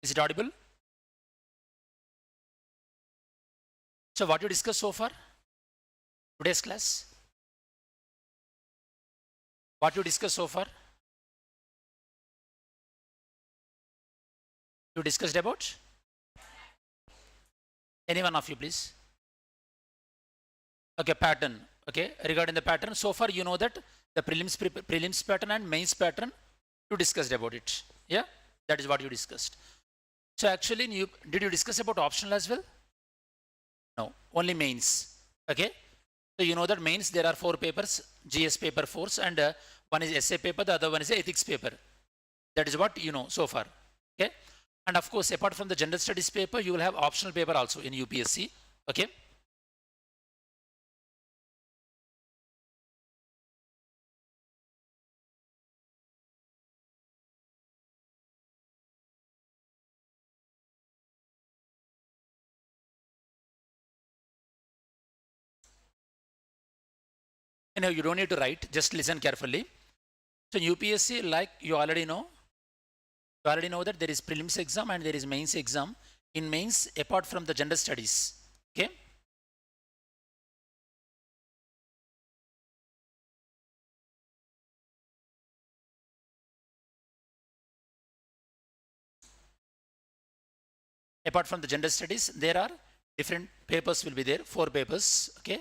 Is it audible? So what you discussed so far? Today's class? What you discussed so far? You discussed about? Any one of you, please. Okay, pattern. Okay, regarding the pattern, so far you know that the prelims pattern and mains pattern, you discussed about it. Yeah, that is what you discussed. So actually, did you discuss about optional as well? No, only mains. Okay, so you know that mains, there are 4 papers, GS paper 4s, and one is essay paper, the other one is ethics paper. That is what you know so far. Okay, and of course, apart from the general studies paper, you will have optional paper also in UPSC. Okay. You don't need to write, just listen carefully. So UPSC, like you already know that there is prelims exam and there is mains exam. In mains, apart from the gender studies, okay? Apart from the gender studies, there are different papers will be there, 4 papers, okay?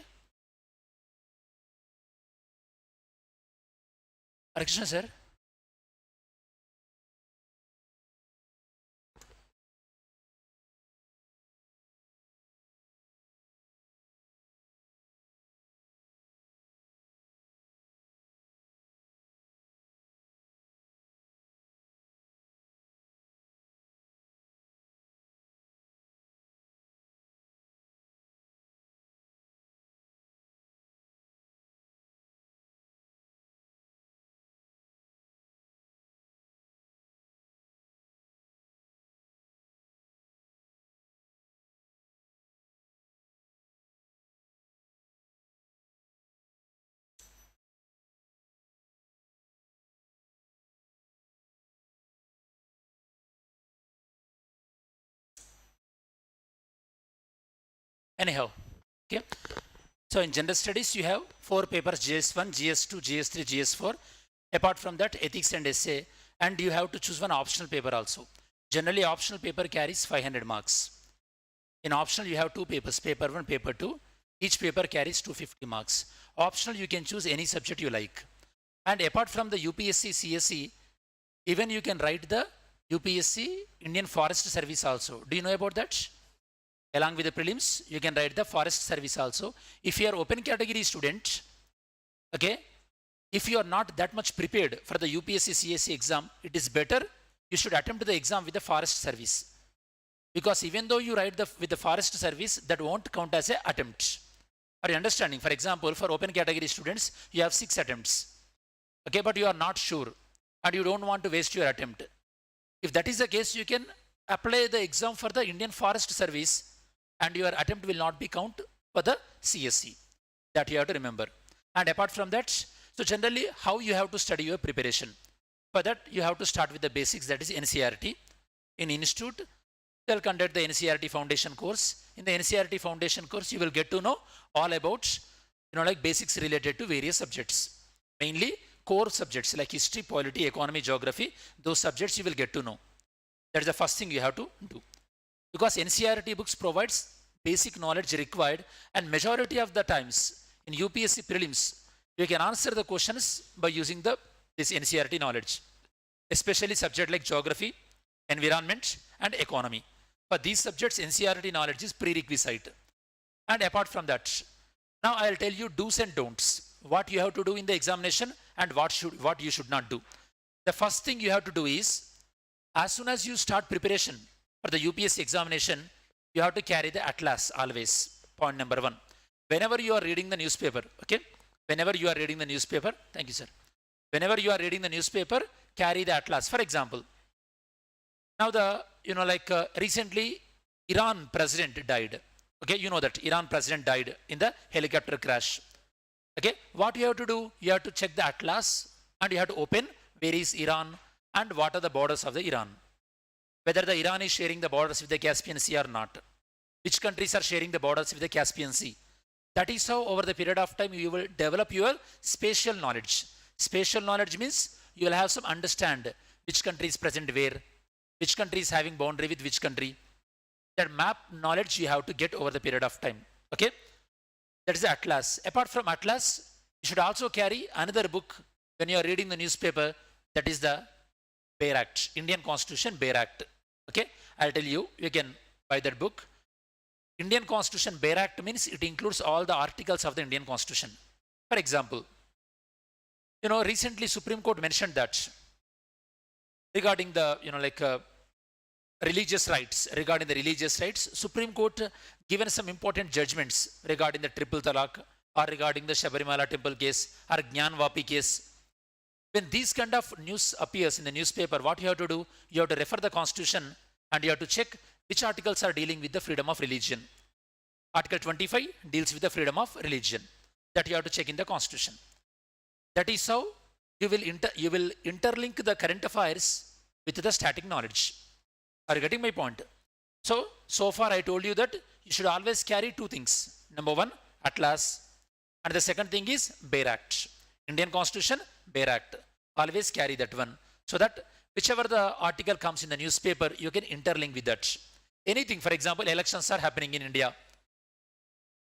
Krishna sir. Anyhow, okay? So in gender studies, you have 4 papers, GS1, GS2, GS3, GS4. Apart from that, ethics and essay, and you have to choose one optional paper also. Generally, optional paper carries 500 marks. In optional, you have 2 papers, paper 1, paper 2. Each paper carries 250 marks. Optional, you can choose any subject you like. And apart from the UPSC CSE, even you can write the UPSC Indian Forest Service also. Do you know about that? Along with the prelims, you can write the Forest Service also. If you are open category student, okay, if you are not that much prepared for the UPSC CSE exam, it is better you should attempt the exam with the Forest Service. Because even though you write with the Forest Service, that won't count as an attempt. Are you understanding? For example, for open category students, you have 6 attempts. Okay, but you are not sure and you don't want to waste your attempt. If that is the case, you can apply the exam for the Indian Forest Service and your attempt will not be counted for the CSE. That you have to remember. And apart from that, so generally how you have to study your preparation. For that, you have to start with the basics, that is NCERT. In institute, they'll conduct the NCERT foundation course. In the NCERT foundation course, you will get to know all about, like basics related to various subjects. Mainly core subjects like history, polity, economy, geography, those subjects you will get to know. That is the first thing you have to do. Because NCERT books provides basic knowledge required, and majority of the times in UPSC prelims, you can answer the questions by using this NCERT knowledge, especially subjects like geography, environment, and economy. For these subjects, NCERT knowledge is prerequisite. And apart from that, now I'll tell you do's and don'ts, what you have to do in the examination and what you should not do. The first thing you have to do is, as soon as you start preparation for the UPSC examination, you have to carry the atlas always. Point number 1. Whenever you are reading the newspaper, okay? Whenever you are reading the newspaper, thank you, sir. Whenever you are reading the newspaper, carry the atlas. For example, now recently Iran president died. Okay, you know that Iran president died in the helicopter crash. Okay, what you have to do? You have to check the atlas and you have to open where is Iran and what are the borders of the Iran. whether the Iran is sharing the borders with the Caspian Sea or not. Which countries are sharing the borders with the Caspian Sea. That is how over the period of time you will develop your spatial knowledge. Spatial knowledge means you will have some understand which country is present where, which country is having boundary with which country. That map knowledge you have to get over the period of time. Okay, that is the atlas. Apart from atlas, you should also carry another book when you are reading the newspaper. That is the Bare Act, Indian Constitution Bare Act. Okay, I'll tell you, you can buy that book. Indian Constitution Bare Act means it includes all the articles of the Indian Constitution. For example, recently Supreme Court mentioned that regarding the, religious rights, Supreme Court given some important judgments regarding the triple talaq or regarding the Shabarimala temple case or Gyan Vapi case. When these kind of news appears in the newspaper, what you have to do, you have to refer the Constitution and you have to check which articles are dealing with the freedom of religion. Article 25 deals with the freedom of religion. That you have to check in the Constitution. That is how you will interlink the current affairs with the static knowledge. Are you getting my point? So far I told you that you should always carry two things. Number one, atlas. And the second thing is Bare Act. Indian Constitution, Bare Act. Always carry that one. So that whichever the article comes in the newspaper, you can interlink with that. Anything, for example, elections are happening in India.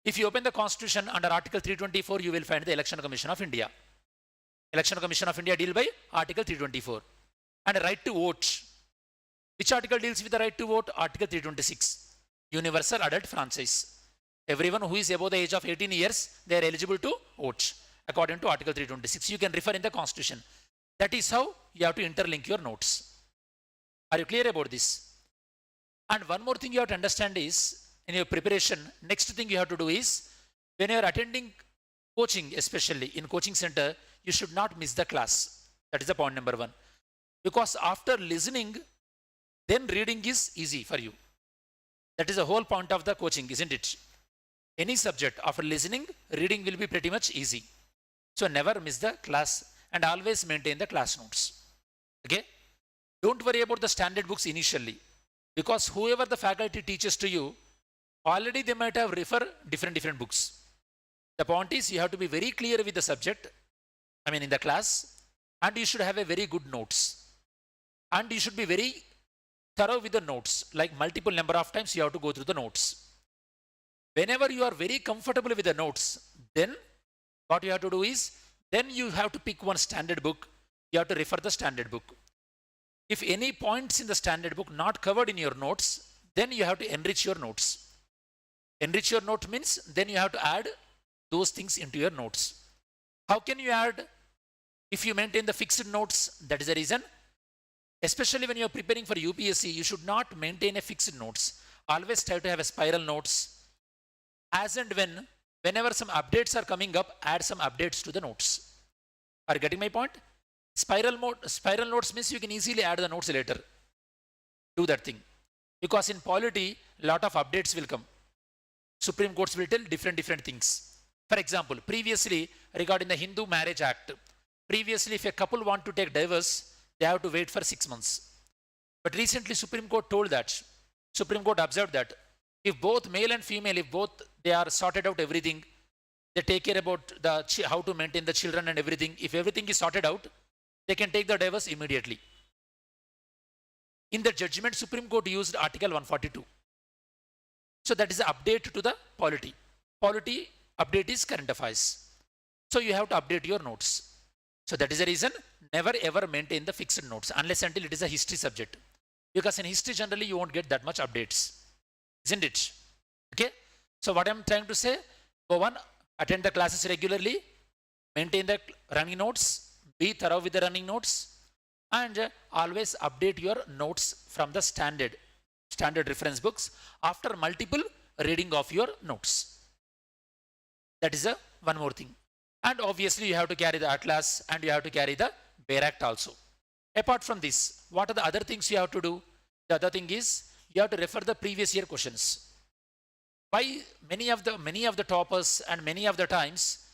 If you open the Constitution under Article 324, you will find the Election Commission of India. Election Commission of India deal by Article 324. And right to vote. Which article deals with the right to vote? Article 326. Universal adult franchise. Everyone who is above the age of 18 years, they are eligible to vote according to Article 326. You can refer in the Constitution. That is how you have to interlink your notes. Are you clear about this? And one more thing you have to understand is, in your preparation, next thing you have to do is, when you are attending coaching, especially in coaching center, you should not miss the class. That is the point number one. Because after listening, then reading is easy for you. That is the whole point of the coaching, isn't it? Any subject, after listening, reading will be pretty much easy. So never miss the class and always maintain the class notes. Okay? Don't worry about the standard books initially. Because whoever the faculty teaches to you, already they might have referred different books. The point is you have to be very clear with the subject, in the class, and you should have a very good notes. And you should be very thorough with the notes, like multiple number of times you have to go through the notes. Whenever you are very comfortable with the notes, then what you have to do is, then you have to pick one standard book, you have to refer the standard book. If any points in the standard book not covered in your notes, then you have to enrich your notes. Enrich your note means then you have to add those things into your notes. How can you add if you maintain the fixed notes? That is the reason. Especially when you are preparing for UPSC, you should not maintain a fixed notes. Always try to have a spiral notes. As and whenever some updates are coming up, add some updates to the notes. Are you getting my point? Spiral notes means you can easily add the notes later. Do that thing. Because in polity, lot of updates will come. Supreme Courts will tell different things. For example, previously regarding the Hindu Marriage Act, previously if a couple want to take divorce, they have to wait for 6 months. But recently Supreme Court told that, Supreme Court observed that if both male and female, if both they are sorted out everything, they take care about how to maintain the children and everything. If everything is sorted out, they can take the divorce immediately. In the judgment, Supreme Court used Article 142. So that is the update to the polity. Polity update is current affairs. So you have to update your notes. So that is the reason, never ever maintain the fixed notes unless until it is a history subject. Because in history generally you won't get that much updates. Isn't it? Okay. So what I'm trying to say, go on, attend the classes regularly, maintain the running notes, be thorough with the running notes, and always update your notes from the standard reference books after multiple reading of your notes. That is one more thing. And obviously you have to carry the atlas and you have to carry the Bare Act also. Apart from this, what are the other things you have to do? The other thing is you have to refer the previous year questions. Why many of the toppers and many of the times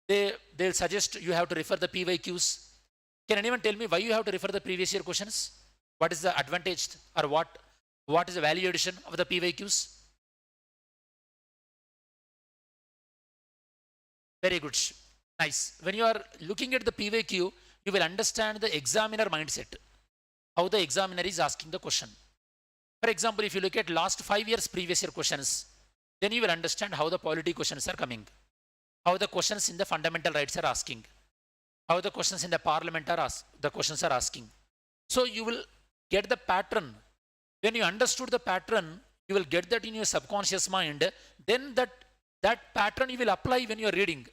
they'll suggest you have to refer the PYQs. Can anyone tell me why you have to refer the previous year questions? What is the advantage, or what is the value addition of the PYQs? Very good. Nice. When you are looking at the PYQ, you will understand the examiner mindset, how the examiner is asking the question. For example, if you look at last 5 years previous year questions, then you will understand how the polity questions are coming, how the questions in the fundamental rights are asking, how the questions in the parliament are the questions are asking. So you will get the pattern. When you understood the pattern, you will get that in your subconscious mind. Then that pattern you will apply when you are reading.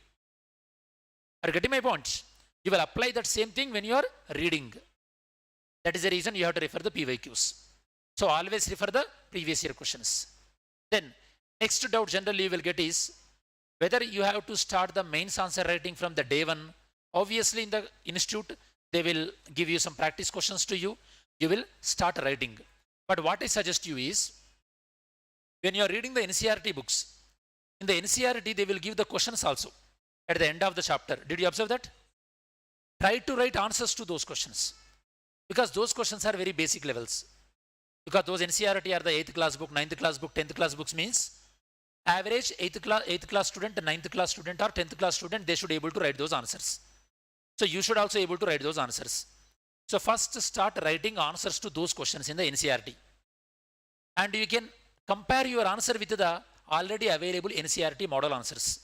Are you getting my point? You will apply that same thing when you are reading. That is the reason you have to refer the PYQs. So always refer the previous year questions. Then next doubt generally you will get is whether you have to start the mains answer writing from the day one. Obviously in the institute, they will give you some practice questions to you. You will start writing. But what I suggest you is, when you are reading the NCERT books, in the NCERT they will give the questions also at the end of the chapter. Did you observe that? Try to write answers to those questions, because those questions are very basic levels. Because those NCERT are the 8th class book, 9th class book, 10th class books, means average 8th class student, 9th class student or 10th class student, they should be able to write those answers. So you should also be able to write those answers. So first start writing answers to those questions in the NCERT. And you can compare your answer with the already available NCERT model answers.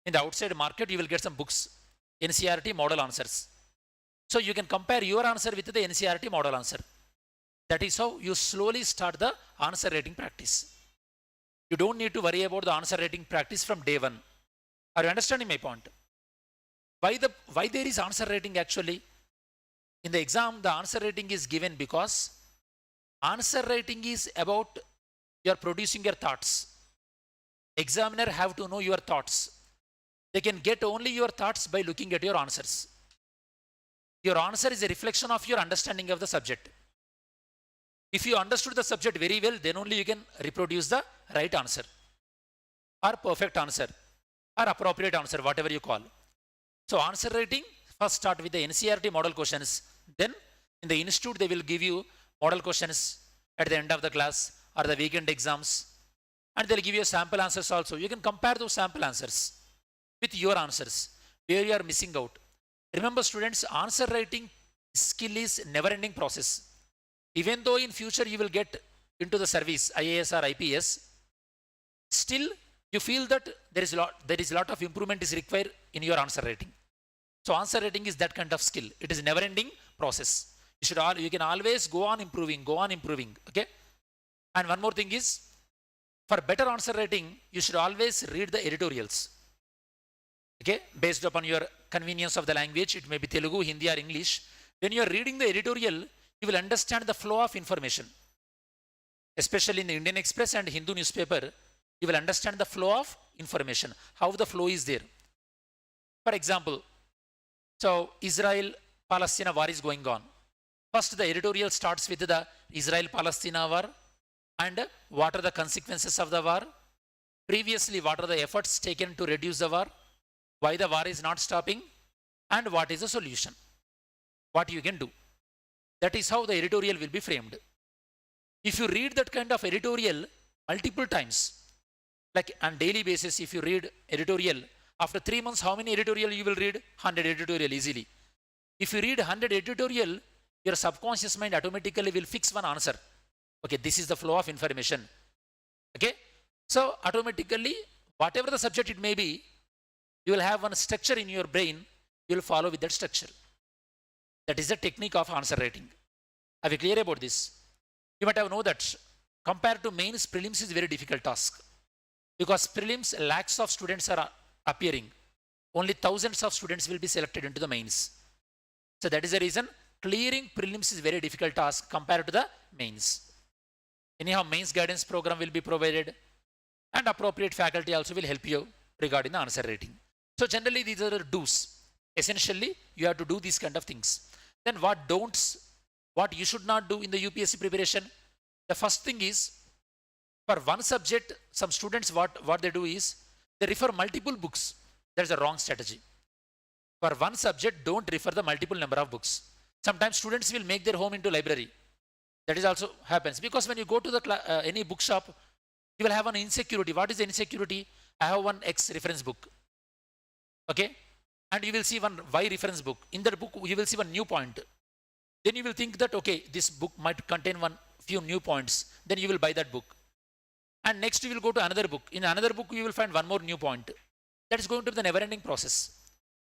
In the outside market, you will get some books, NCERT model answers. So you can compare your answer with the NCERT model answer. That is how you slowly start the answer writing practice. You don't need to worry about the answer writing practice from day one. Are you understanding my point? Why there is answer writing actually? In the exam, the answer writing is given because answer writing is about you are producing your thoughts. Examiner have to know your thoughts. They can get only your thoughts by looking at your answers. Your answer is a reflection of your understanding of the subject. If you understood the subject very well, then only you can reproduce the right answer, or perfect answer, or appropriate answer, whatever you call. So answer writing, first start with the NCERT model questions. Then in the institute, they will give you model questions at the end of the class or the weekend exams. And they'll give you sample answers also. You can compare those sample answers with your answers, where you are missing out. Remember students, answer writing skill is never-ending process. Even though in future you will get into the service, IAS or IPS, still you feel that there is a lot of improvement is required in your answer writing. So answer writing is that kind of skill. It is a never-ending process. You can always go on improving. Okay. And one more thing is, for better answer writing, you should always read the editorials. Okay, based upon your convenience of the language, it may be Telugu, Hindi or English. When you are reading the editorial, you will understand the flow of information. Especially in the Indian Express and Hindu newspaper, you will understand the flow of information, how the flow is there. For example, so Israel-Palestine war is going on. First, the editorial starts with the Israel-Palestine war and what are the consequences of the war. Previously, what are the efforts taken to reduce the war? Why the war is not stopping? And what is the solution? What you can do? That is how the editorial will be framed. If you read that kind of editorial multiple times, like on daily basis, if you read editorial, after 3 months, how many editorial you will read? 100 editorial easily. If you read 100 editorial, your subconscious mind automatically will fix one answer. Okay, this is the flow of information. Okay, so automatically, whatever the subject it may be, you will have one structure in your brain, you will follow with that structure. That is the technique of answer writing. Are we clear about this? You might have known that compared to mains, prelims is a very difficult task. Because prelims, lakhs of students are appearing. Only thousands of students will be selected into the mains. So that is the reason clearing prelims is a very difficult task compared to the mains. Anyhow, mains guidance program will be provided and appropriate faculty also will help you regarding the answer writing. So generally these are the do's. Essentially, you have to do these kind of things. Then what don'ts, what you should not do in the UPSC preparation? The first thing is, for one subject, some students what they do is, they refer multiple books. That is a wrong strategy. For one subject, don't refer the multiple number of books. Sometimes students will make their home into library. That is also happens because when you go to the any bookshop, you will have an insecurity. What is the insecurity? I have one X reference book, okay, and you will see one Y reference book. In that book, you will see one new point. Then you will think that okay, this book might contain one few new points. Then you will buy that book, and next you will go to another book. In another book, you will find one more new point. That is going to be the never-ending process.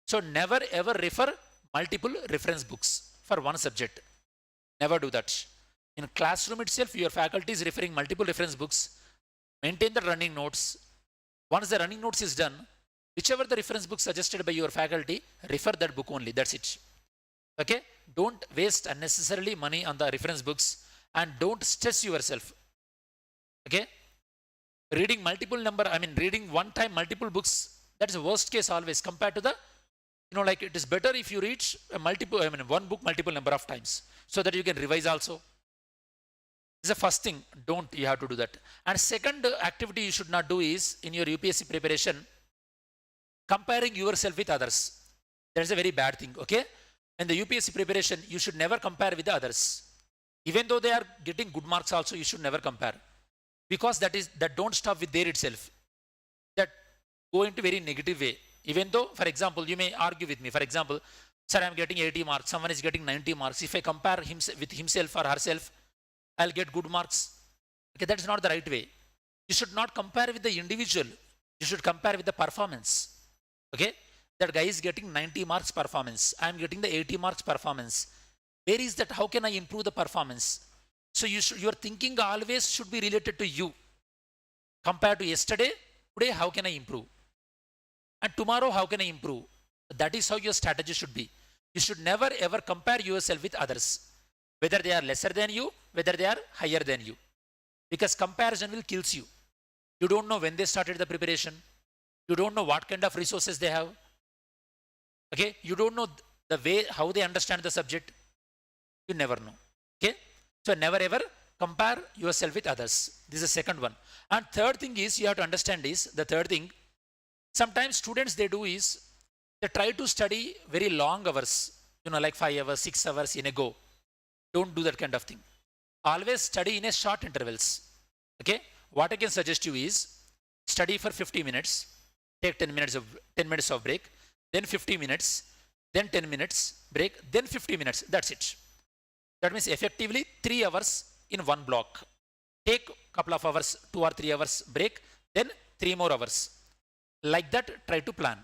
So never ever refer multiple reference books for one subject. Never do that. In classroom itself, your faculty is referring multiple reference books. Maintain the running notes. Once the running notes is done, whichever the reference book suggested by your faculty, refer that book only. That's it. Okay? Don't waste unnecessarily money on the reference books and don't stress yourself. Okay? Reading reading one time multiple books, that is the worst case always compared to the, like it is better if you read one book multiple number of times so that you can revise also. This is the first thing, you have to do that. And second activity you should not do is, in your UPSC preparation, comparing yourself with others. That is a very bad thing, okay? In the UPSC preparation, you should never compare with the others. Even though they are getting good marks also, you should never compare. Because that don't stop with there itself. That go into very negative way. Even though, for example, you may argue with me. For example, sir, I am getting 80 marks, someone is getting 90 marks. If I compare with himself or herself, I'll get good marks. Okay, that's not the right way. You should not compare with the individual. You should compare with the performance. Okay, that guy is getting 90 marks performance. I'm getting the 80 marks performance. Where is that? How can I improve the performance? So your thinking always should be related to you. Compared to yesterday, today, how can I improve? And tomorrow, how can I improve? That is how your strategy should be. You should never ever compare yourself with others. Whether they are lesser than you, whether they are higher than you. Because comparison will kill you. You don't know when they started the preparation. You don't know what kind of resources they have. Okay, you don't know the way, how they understand the subject. You never know. Okay, so never ever compare yourself with others. This is the second one. And third thing is, you have to understand is, the third thing, sometimes students they do is, they try to study very long hours, like 5 hours, 6 hours in a go. Don't do that kind of thing. Always study in a short intervals. Okay, what I can suggest you is, study for 50 minutes, take 10 minutes of break, then 50 minutes, then 10 minutes break, then 50 minutes. That's it. That means effectively 3 hours in one block. Take a couple of hours, 2 or 3 hours break, then 3 more hours. Like that, try to plan.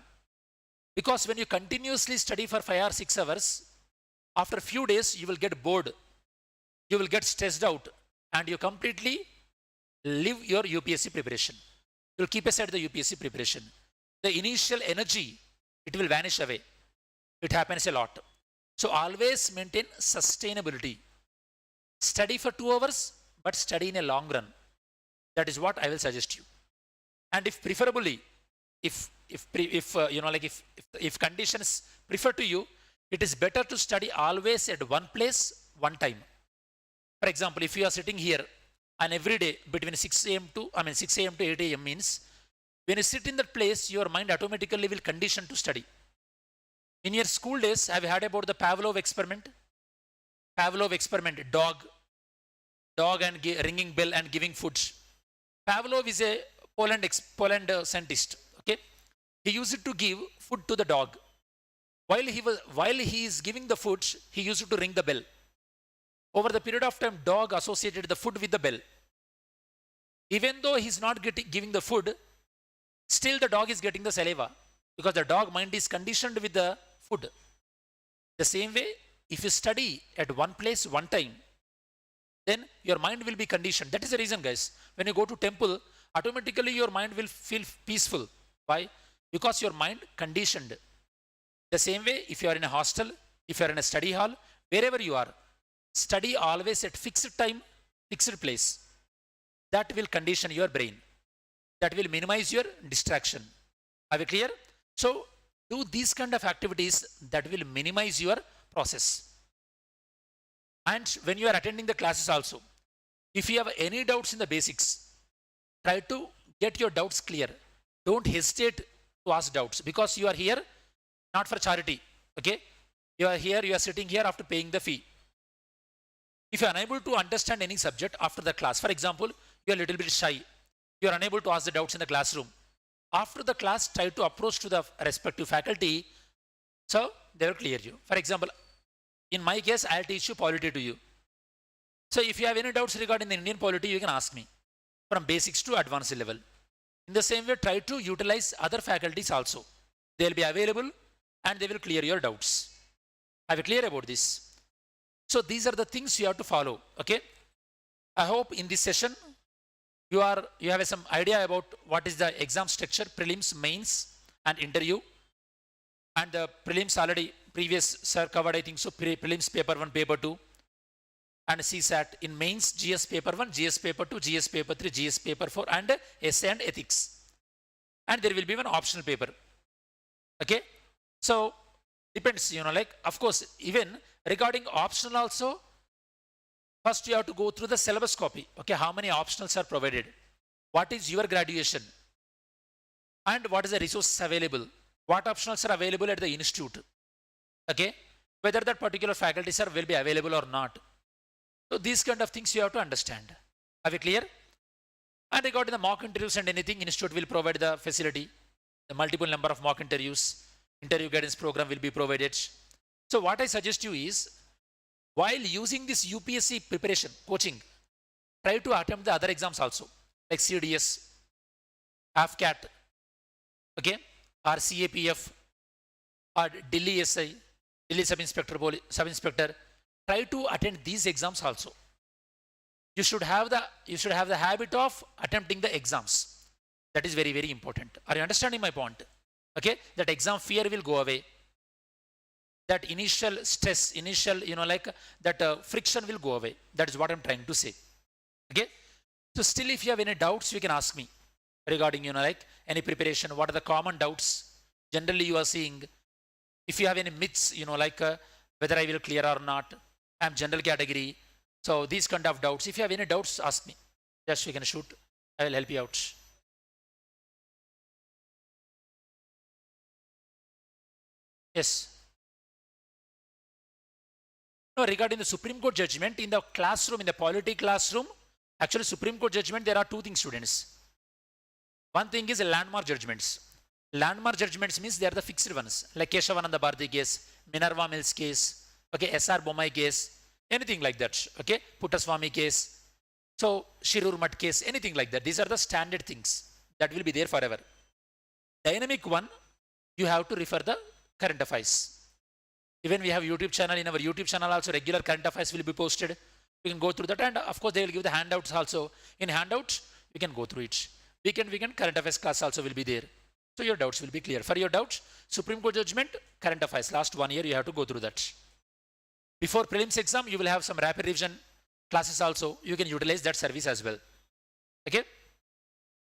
Because when you continuously study for 5 or 6 hours, after a few days, you will get bored. You will get stressed out and you completely leave your UPSC preparation. You will keep aside the UPSC preparation. The initial energy, it will vanish away. It happens a lot. So always maintain sustainability. Study for 2 hours, but study in a long run. That is what I will suggest you. And if preferably, if conditions prefer to you, it is better to study always at one place, one time. For example, if you are sitting here and every day between 6 a.m. to 8 a.m. means, when you sit in that place, your mind automatically will condition to study. In your school days, have you heard about the Pavlov experiment? Pavlov experiment, dog and ringing bell and giving food. Pavlov is a Poland scientist. Okay, he used to give food to the dog. While he is giving the food, he used to ring the bell. Over the period of time, dog associated the food with the bell. Even though he's not giving the food, still the dog is getting the saliva because the dog mind is conditioned with the food. The same way, if you study at one place, one time, then your mind will be conditioned. That is the reason, guys. When you go to temple, automatically your mind will feel peaceful. Why? Because your mind conditioned. The same way, if you are in a hostel, if you are in a study hall, wherever you are, study always at fixed time, fixed place. That will condition your brain. That will minimize your distraction. Are we clear? So, do these kind of activities that will minimize your process. And when you are attending the classes also, if you have any doubts in the basics, try to get your doubts clear. Don't hesitate to ask doubts because you are here not for charity. Okay? You are here, you are sitting here after paying the fee. If you are unable to understand any subject after the class, for example, you are a little bit shy, you are unable to ask the doubts in the classroom. After the class, try to approach to the respective faculty, so they will clear you. For example, in my case, I'll teach you polity to you. So if you have any doubts regarding the Indian polity, you can ask me from basics to advanced level. In the same way, try to utilize other faculties also. They will be available and they will clear your doubts. Are we clear about this? So these are the things you have to follow. Okay. I hope in this session you have some idea about what is the exam structure, prelims, mains, and interview. And the prelims already previous sir covered, I think so. Prelims paper 1, paper 2, and CSAT. In mains, GS paper 1, GS paper 2, GS paper 3, GS paper 4, and essay and ethics. And there will be one optional paper. Okay. So depends, like, of course, even regarding optional also, first you have to go through the syllabus copy. Okay, how many optionals are provided? What is your graduation? And what is the resources available? What optionals are available at the institute? Okay, whether that particular faculty sir will be available or not. So these kind of things you have to understand. Are we clear? And regarding the mock interviews and anything, institute will provide the facility, the multiple number of mock interviews, interview guidance program will be provided. So what I suggest you is, while using this UPSC preparation coaching, try to attempt the other exams also, like CDS, AFCAT, okay, or CAPF, or Delhi SI, Delhi Sub-Inspector. Try to attend these exams also. You should have the habit of attempting the exams. That is very, very important. Are you understanding my point? Okay, that exam fear will go away. That initial stress, that friction will go away. That is what I'm trying to say. Okay. So still, if you have any doubts, you can ask me regarding, any preparation. What are the common doubts? Generally, you are seeing. If you have any myths, whether I will clear or not. I'm general category. So these kind of doubts. If you have any doubts, ask me. Just you can shoot. I will help you out. Yes. No, regarding the Supreme Court judgment in the classroom, in the polity classroom, actually Supreme Court judgment, there are two things, students. One thing is landmark judgments. Landmark judgments means they are the fixed ones, like Keshavananda Bharati case, Minerva Mills case, okay, SR Bommai case, anything like that, okay, Puttaswamy case, so Shirur Mutt case, anything like that. These are the standard things that will be there forever. Dynamic one, you have to refer the current affairs. Even we have YouTube channel. In our YouTube channel also regular current affairs will be posted. You can go through that, and of course they will give the handouts also. In handouts, you can go through it. Weekend current affairs class also will be there. So your doubts will be clear. For your doubts, Supreme Court judgment, current affairs, last 1 year you have to go through that. Before prelims exam, you will have some rapid revision classes also. You can utilize that service as well. Okay?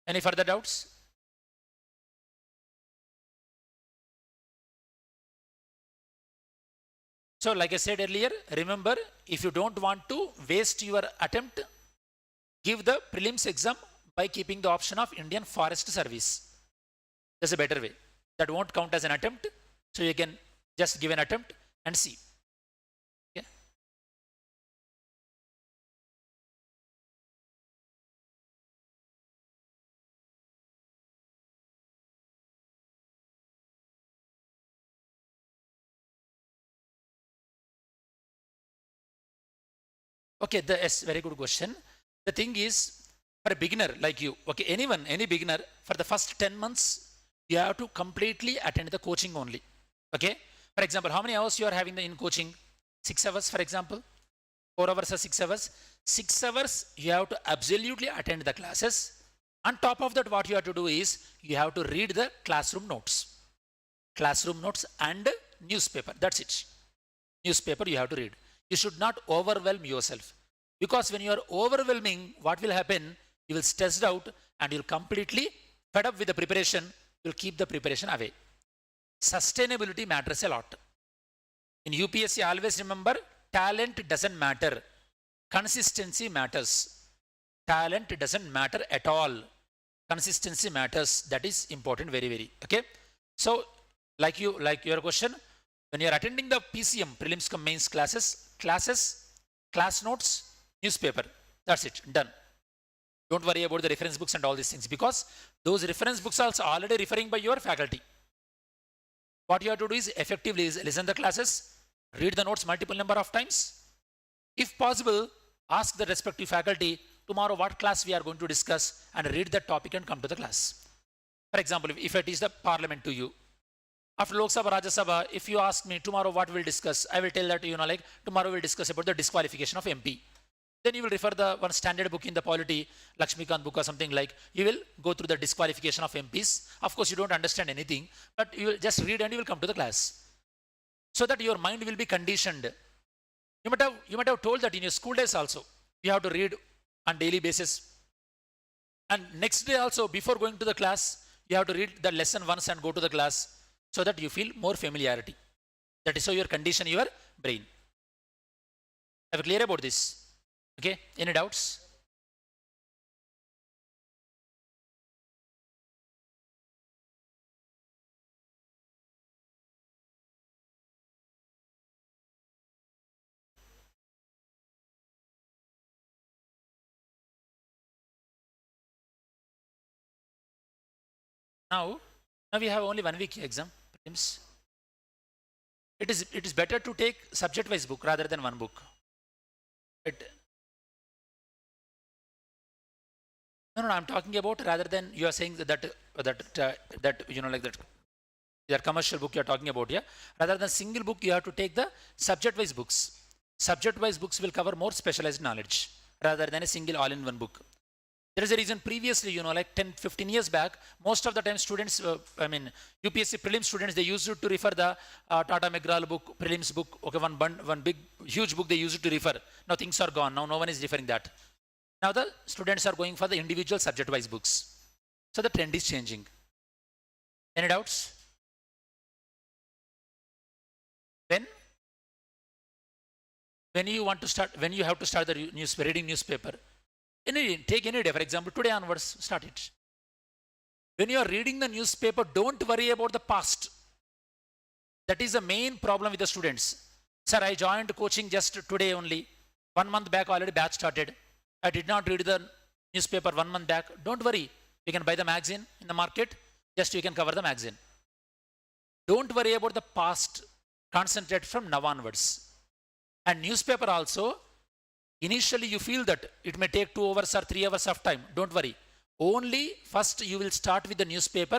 Any further doubts? So like I said earlier, remember, if you don't want to waste your attempt, give the prelims exam by keeping the option of Indian Forest Service. That's a better way. That won't count as an attempt. So you can just give an attempt and see. Okay. Okay, yes, very good question. The thing is, for a beginner like you, okay, any beginner, for the first 10 months, you have to completely attend the coaching only. Okay. For example, how many hours you are having in coaching? 6 hours, for example. 4 hours or 6 hours. 6 hours, you have to absolutely attend the classes. On top of that, what you have to do is, you have to read the classroom notes. Classroom notes and newspaper. That's it. Newspaper you have to read. You should not overwhelm yourself. Because when you are overwhelming, what will happen? You will stressed out and you'll completely fed up with the preparation. You'll keep the preparation away. Sustainability matters a lot. In UPSC, always remember, talent doesn't matter. Consistency matters. Talent doesn't matter at all. Consistency matters. That is important, very, very. Okay. So, like your question, when you are attending the PCM, prelims cum mains classes, class notes, newspaper. That's it, done. Don't worry about the reference books and all these things, because those reference books are also already referring by your faculty. What you have to do is effectively listen the classes, read the notes multiple number of times. If possible, ask the respective faculty tomorrow what class we are going to discuss and read that topic and come to the class. For example, if I teach the parliament to you, after Lok Sabha, Rajya Sabha, if you ask me tomorrow what we'll discuss, I will tell that, like tomorrow we'll discuss about the disqualification of MP. Then you will refer the one standard book in the polity, Lakshmikant book or something like, you will go through the disqualification of MPs. Of course, you don't understand anything, but you will just read and you will come to the class. So that your mind will be conditioned. You might have told that in your school days also, you have to read on daily basis. And next day also, before going to the class, you have to read the lesson once and go to the class so that you feel more familiarity. That is how you condition your brain. Are we clear about this? Okay, any doubts? Now we have only 1 week exam, prelims. It is better to take subject-wise book rather than one book. No, I'm talking about rather than you are saying that like that your commercial book you are talking about, yeah. Rather than single book, you have to take the subject-wise books. Subject-wise books will cover more specialized knowledge rather than a single all-in-one book. There is a reason previously, like 10, 15 years back, most of the time students, UPSC Prelims students, they used to refer the Tata McGraw book, Prelims book, okay, one big, huge book they used to refer. Now things are gone. Now no one is referring that. Now the students are going for the individual subject-wise books. So the trend is changing. Any doubts? When you want to start, when you have to start the reading newspaper, take any day, for example, today onwards, start it. When you are reading the newspaper, don't worry about the past. That is the main problem with the students. Sir, I joined coaching just today only. 1 month back already batch started. I did not read the newspaper 1 month back. Don't worry. You can buy the magazine in the market. Just you can cover the magazine. Don't worry about the past. Concentrate from now onwards. And newspaper also, initially you feel that it may take 2 hours or 3 hours of time. Don't worry. Only first you will start with the newspaper.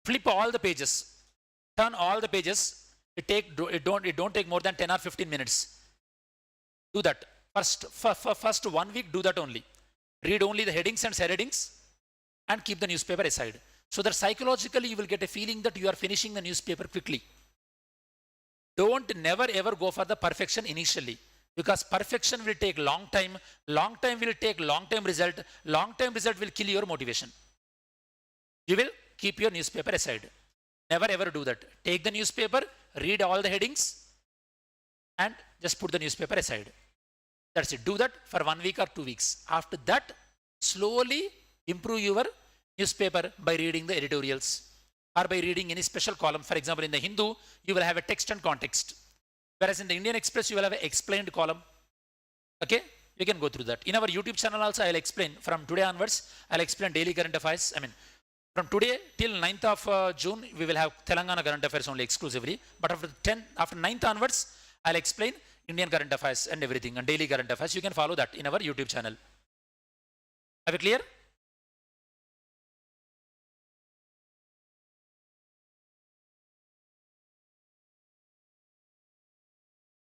Flip all the pages. Turn all the pages. It don't take more than 10 or 15 minutes. Do that. First 1 week, do that only. Read only the headings and subheadings and keep the newspaper aside. So that psychologically you will get a feeling that you are finishing the newspaper quickly. Don't never ever go for the perfection initially, because perfection will take long time. Long time will take long time result. Long time result will kill your motivation. You will keep your newspaper aside. Never ever do that. Take the newspaper, read all the headings and just put the newspaper aside. That's it. Do that for 1 week or 2 weeks. After that, slowly improve your newspaper by reading the editorials or by reading any special column. For example, in the Hindu, you will have a text and context. Whereas in the Indian Express, you will have an explained column. Okay? You can go through that. In our YouTube channel also, I'll explain. From today onwards, I'll explain daily current affairs. From today till 9th of June, we will have Telangana current affairs only exclusively. But after 9th onwards, I'll explain Indian current affairs and everything, and daily current affairs. You can follow that in our YouTube channel. Are we clear?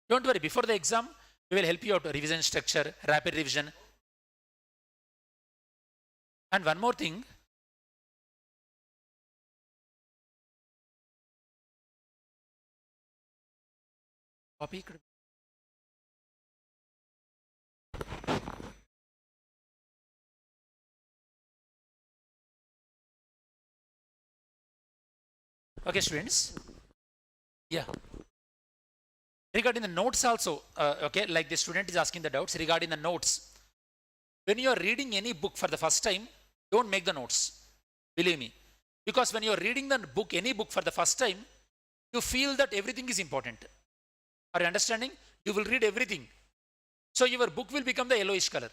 Don't worry, before the exam, we will help you out, revision structure, rapid revision. And one more thing. Copy. Okay, students. Yeah. Regarding the notes also, okay, like the student is asking the doubts regarding the notes. When you are reading any book for the first time, don't make the notes. Believe me. Because when you are reading the book, any book for the first time, you feel that everything is important. Are you understanding? You will read everything. So your book will become the yellowish color.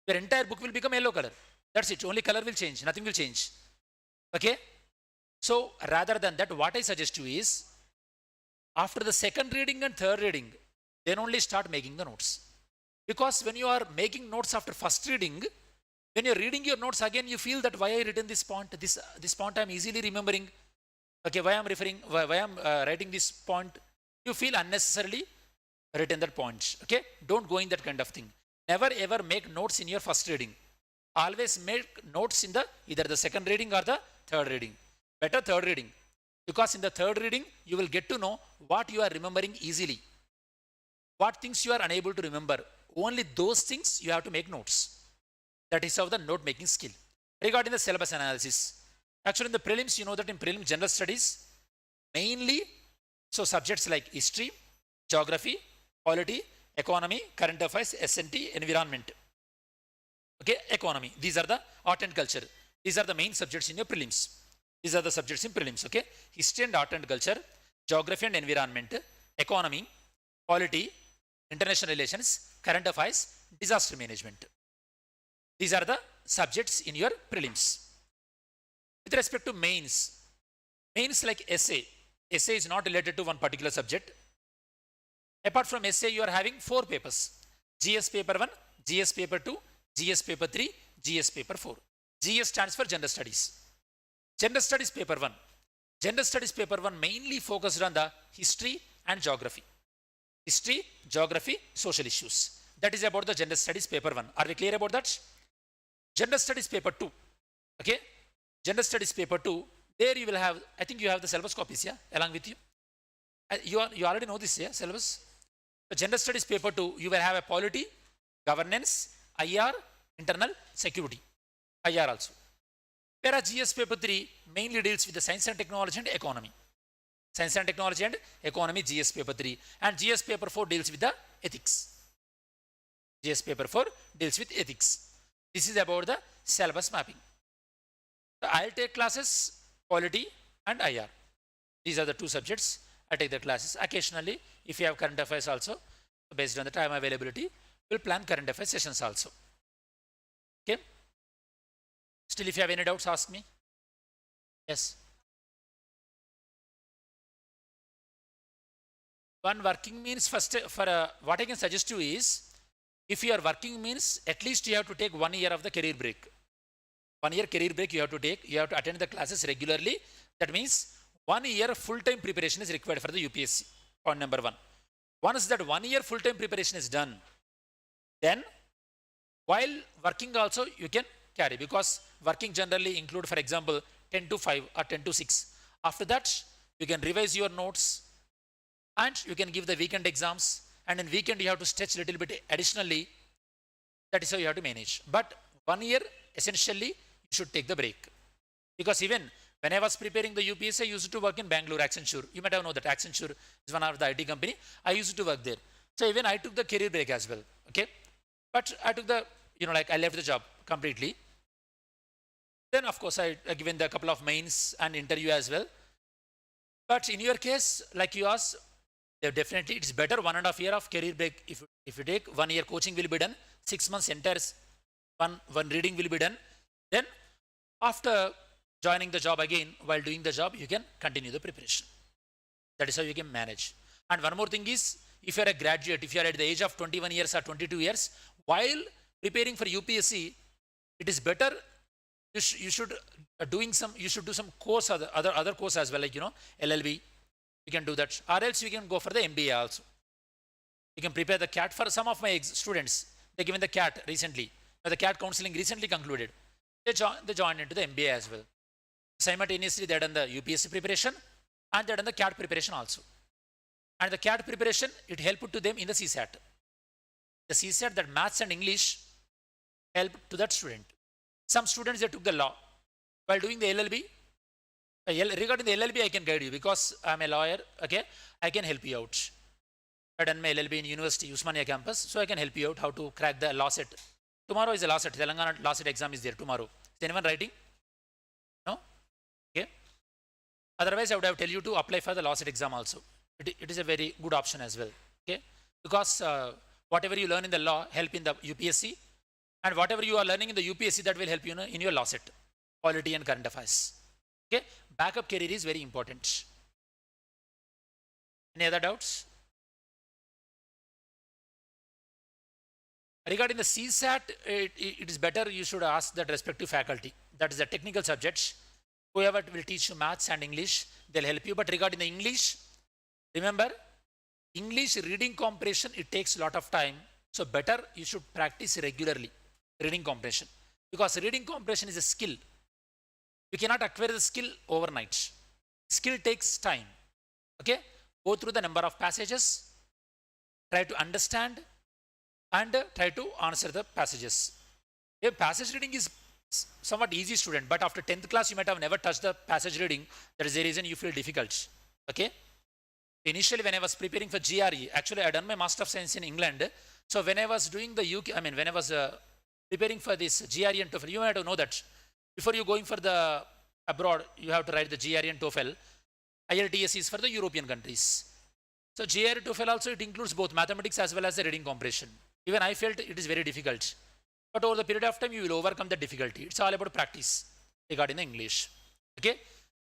Your entire book will become yellow color. That's it. Only color will change. Nothing will change. Okay. So rather than that, what I suggest you is, after the second reading and third reading, then only start making the notes. Because when you are making notes after first reading, when you're reading your notes again, you feel that why I written this point, this point I'm easily remembering. Okay, why I'm referring, why I'm writing this point. You feel unnecessarily written that point. Okay, don't go in that kind of thing. Never ever make notes in your first reading. Always make notes in the either the second reading or the third reading. Better third reading. Because in the third reading, you will get to know what you are remembering easily. What things you are unable to remember. Only those things you have to make notes. That is how the note making skill. Regarding the syllabus analysis. Actually in the prelims, you know that in prelims general studies, mainly, so subjects like history, geography, polity, economy, current affairs, S&T, environment. Okay, economy. These are the art and culture. These are the main subjects in your prelims. These are the subjects in prelims. Okay, history and art and culture, geography and environment, economy, polity, international relations, current affairs, disaster management. These are the subjects in your prelims. With respect to mains, mains like essay. Essay is not related to one particular subject. Apart from essay, you are having 4 papers. GS paper 1, GS paper 2, GS paper 3, GS paper 4. GS stands for General Studies. General Studies paper 1. General Studies paper 1 mainly focused on the history and geography. History, geography, social issues. That is about the General Studies paper 1. Are we clear about that? General Studies paper 2. Okay. General Studies paper 2. There you will have, I think you have the syllabus copies, yeah, along with you. You already know this, yeah, syllabus. The General Studies paper 2, you will have a polity, governance, IR, internal security. IR also. Whereas GS paper 3 mainly deals with the science and technology and economy. Science and technology and economy, GS paper 3. And GS paper 4 deals with the ethics. GS paper 4 deals with ethics. This is about the syllabus mapping. So I'll take classes, polity and IR. These are the 2 subjects. I take the classes. Occasionally, if you have current affairs also, based on the time availability, we'll plan current affairs sessions also. Okay. Still, if you have any doubts, ask me. Yes. One working means first, for what I can suggest you is, if you are working means at least you have to take 1 year of the career break. 1 year career break you have to take. You have to attend the classes regularly. That means 1 year full-time preparation is required for the UPSC. Point number 1. Once that 1 year full-time preparation is done, then while working also you can carry, because working generally include, for example, 10 to 5 or 10 to 6. After that, you can revise your notes and you can give the weekend exams, and in weekend you have to stretch a little bit additionally. That is how you have to manage. But 1 year, essentially, you should take the break. Because even when I was preparing the UPSC, I used to work in Bangalore, Accenture. You might have known that Accenture is one of the IT company. I used to work there. So even I took the career break as well. Okay. But I took the, I left the job completely. Then of course I given the couple of mains and interview as well. But in your case, like you asked, definitely it's better 1.5 year of career break. If you take 1 year coaching will be done, 6 months entire one reading will be done. Then after joining the job again, while doing the job, you can continue the preparation. That is how you can manage. And one more thing is, if you are a graduate, if you are at the age of 21 years or 22 years, while preparing for UPSC, it is better you should do some course, other course as well, like LLB. You can do that, or else you can go for the MBA also. You can prepare the CAT. For some of my students, they given the CAT recently. The CAT counseling recently concluded. They joined into the MBA as well. Simultaneously, they done the UPSC preparation and they done the CAT preparation also. And the CAT preparation, it helped to them in the CSAT. The CSAT, that maths and English, helped to that student. Some students, they took the law. While doing the LLB, regarding the LLB, I can guide you because I'm a lawyer, okay? I can help you out. I done my LLB in University, Usmania campus, so I can help you out how to crack the law set. Tomorrow is a law set. Telangana law set exam is there tomorrow. Is anyone writing? No? Okay. Otherwise, I would have tell you to apply for the law set exam also. It is a very good option as well. Okay. Because whatever you learn in the law help in the UPSC, and whatever you are learning in the UPSC that will help you in your law set, polity and current affairs. Okay, backup career is very important. Any other doubts? Regarding the CSAT, it is better you should ask that respective faculty. That is the technical subjects. Whoever will teach you maths and English, they'll help you. But regarding the English, remember, English reading comprehension, it takes a lot of time. So better you should practice regularly reading comprehension, because reading comprehension is a skill. You cannot acquire the skill overnight. Skill takes time. Okay, go through the number of passages, try to understand, and try to answer the passages. If passage reading is somewhat easy, student, but after 10th class you might have never touched the passage reading. That is the reason you feel difficult. Okay, initially when I was preparing for GRE, actually I done my Master of Science in England. So when I was doing the UK, when I was preparing for this GRE and TOEFL, you have to know that before you going for the abroad, you have to write the GRE and TOEFL. IELTS is for the European countries. So GRE TOEFL also, it includes both mathematics as well as the reading comprehension. Even I felt it is very difficult. But over the period of time, you will overcome the difficulty. It's all about practice regarding the English. Okay.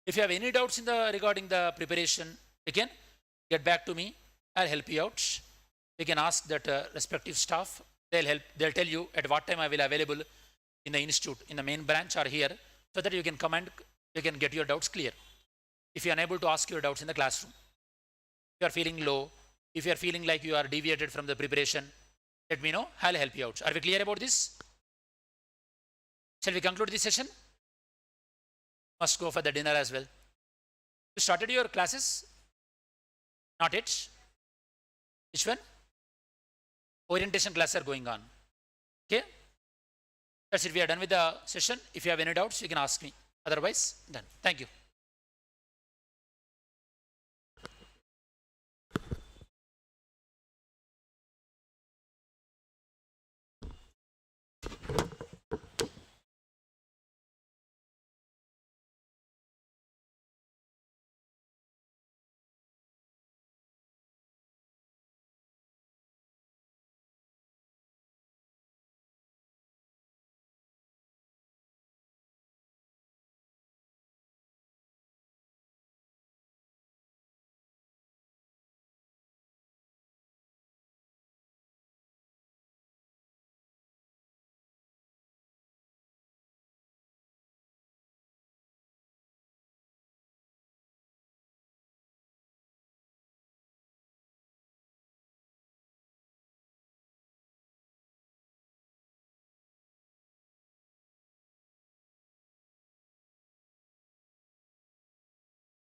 If you have any doubts in regarding the preparation, again, get back to me. I'll help you out. You can ask that respective staff. They'll tell you at what time I will available in the institute, in the main branch or here, so that you can come and you can get your doubts clear. If you are unable to ask your doubts in the classroom, if you are feeling low, if you are feeling like you are deviated from the preparation, let me know. I'll help you out. Are we clear about this? Shall we conclude this session? Must go for the dinner as well. You started your classes? Not yet. Which one? Orientation classes are going on. Okay. That's it. We are done with the session. If you have any doubts, you can ask me. Otherwise, done. Thank you.